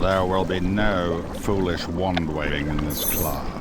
There will be no foolish wand-waving in this class.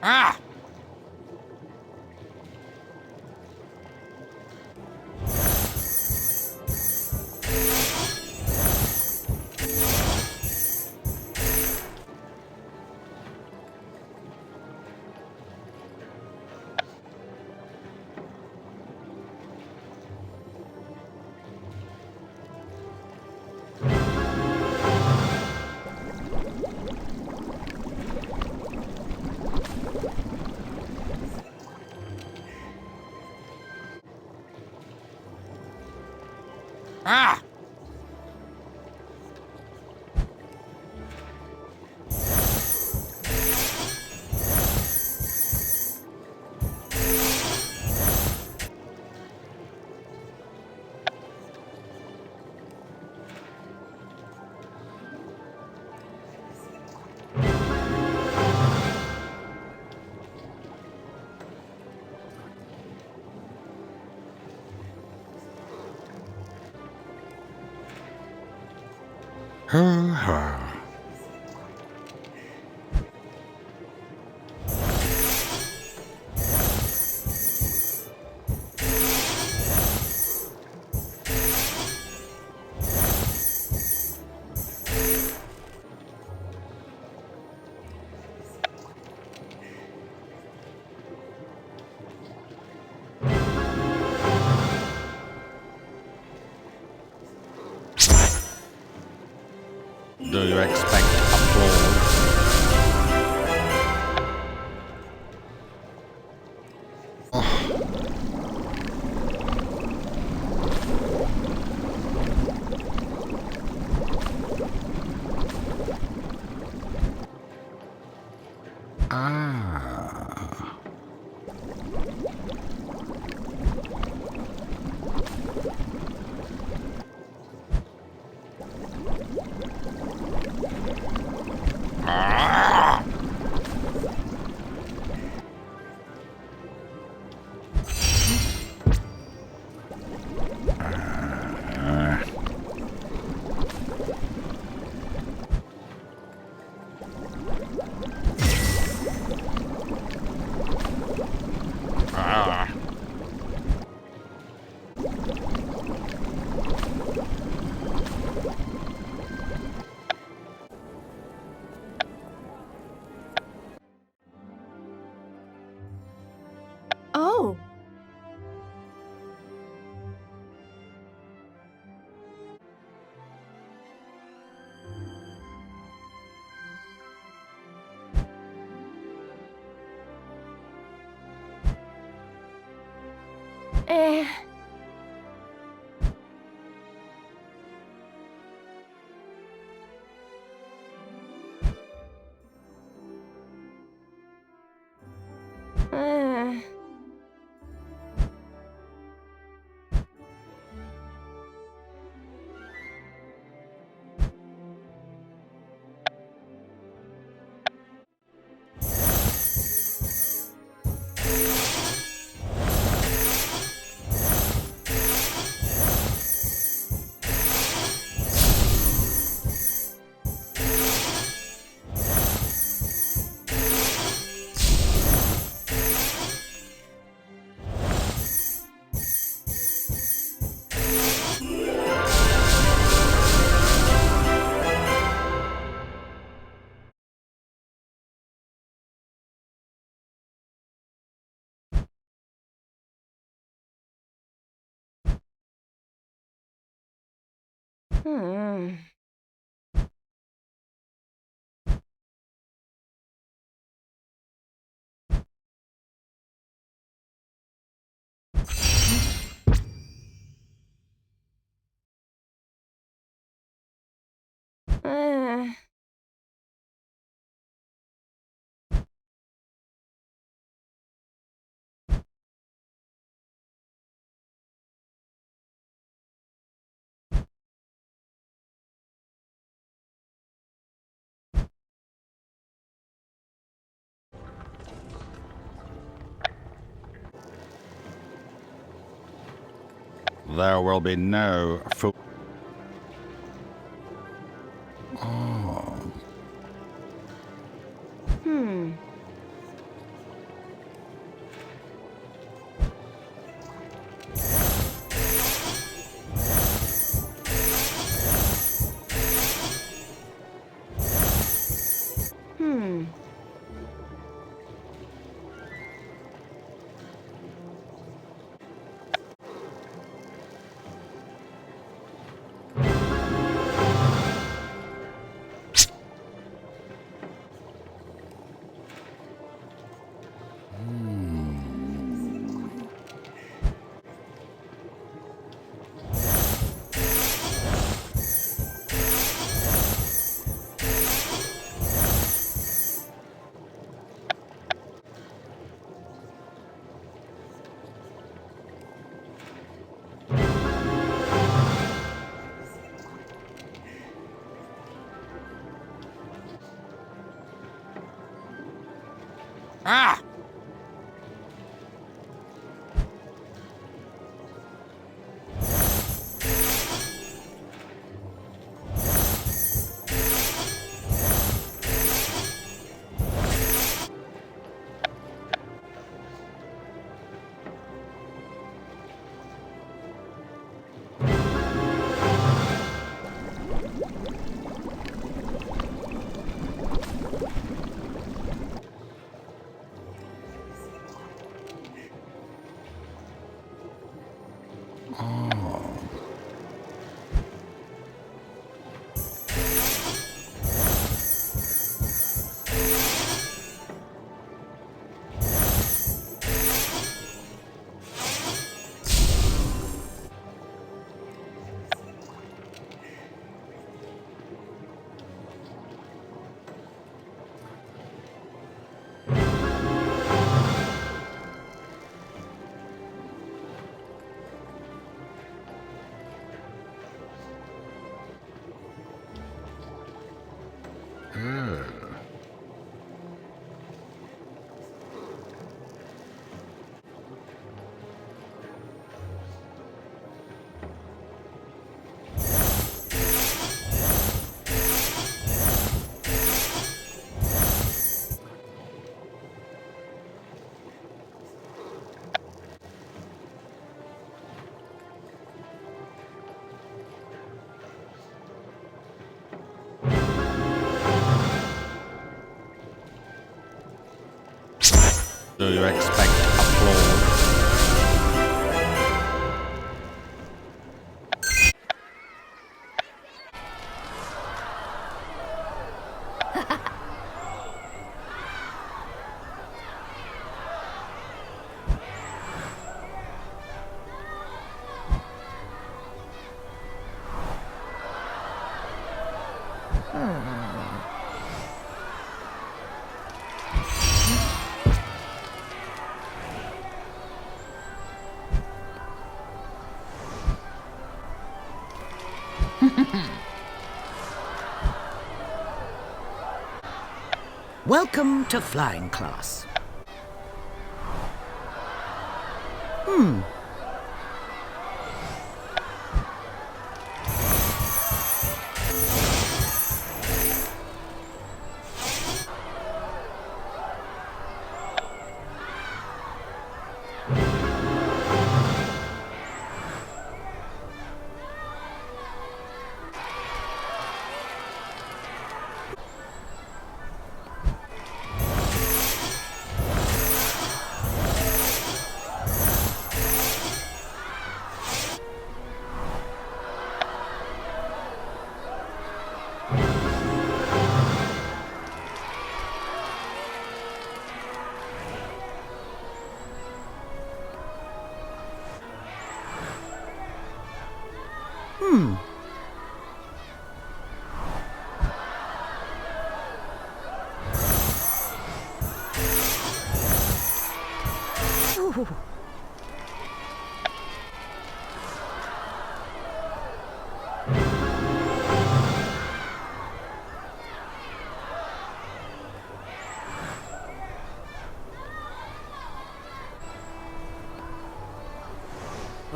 Ah! Ah! Do you expect applause? Eh. Hmm. There will be no fool. Hmm. Hmm. Ah! Do you expect applause? Welcome to flying class. Ooh.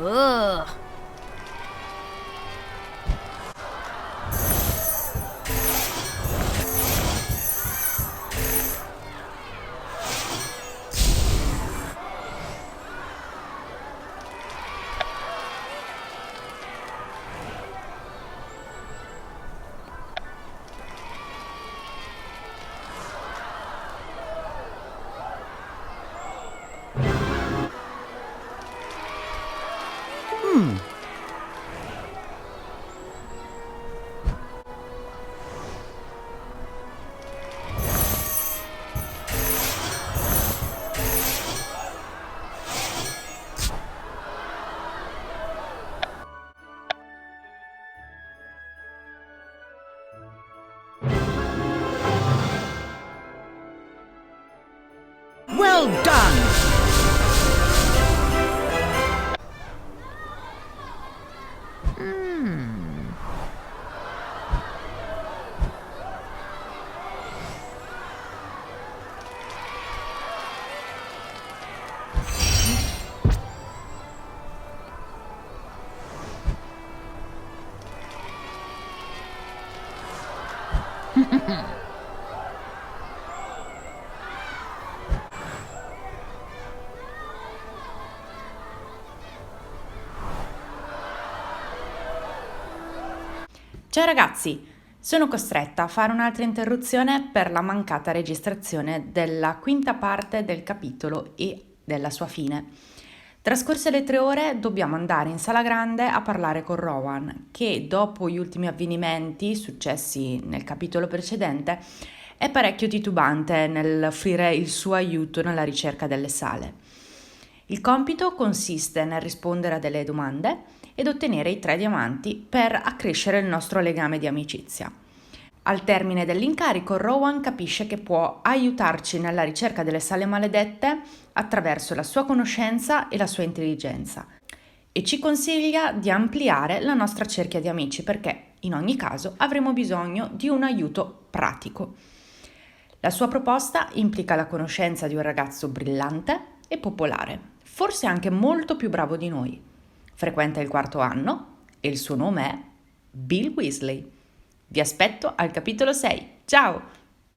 Ugh. Well done! Ciao ragazzi, sono costretta a fare un'altra interruzione per la mancata registrazione della quinta parte del capitolo e della sua fine. Trascorse le 3 ore dobbiamo andare in sala grande a parlare con Rowan, che dopo gli ultimi avvenimenti successi nel capitolo precedente è parecchio titubante nell'offrire il suo aiuto nella ricerca delle sale. Il compito consiste nel rispondere a delle domande ed ottenere i 3 diamanti per accrescere il nostro legame di amicizia. Al termine dell'incarico, Rowan capisce che può aiutarci nella ricerca delle sale maledette attraverso la sua conoscenza e la sua intelligenza e ci consiglia di ampliare la nostra cerchia di amici perché in ogni caso avremo bisogno di un aiuto pratico. La sua proposta implica la conoscenza di un ragazzo brillante e popolare, forse anche molto più bravo di noi. Frequenta il 4º anno e il suo nome è Bill Weasley. Vi aspetto al capitolo 6. Ciao!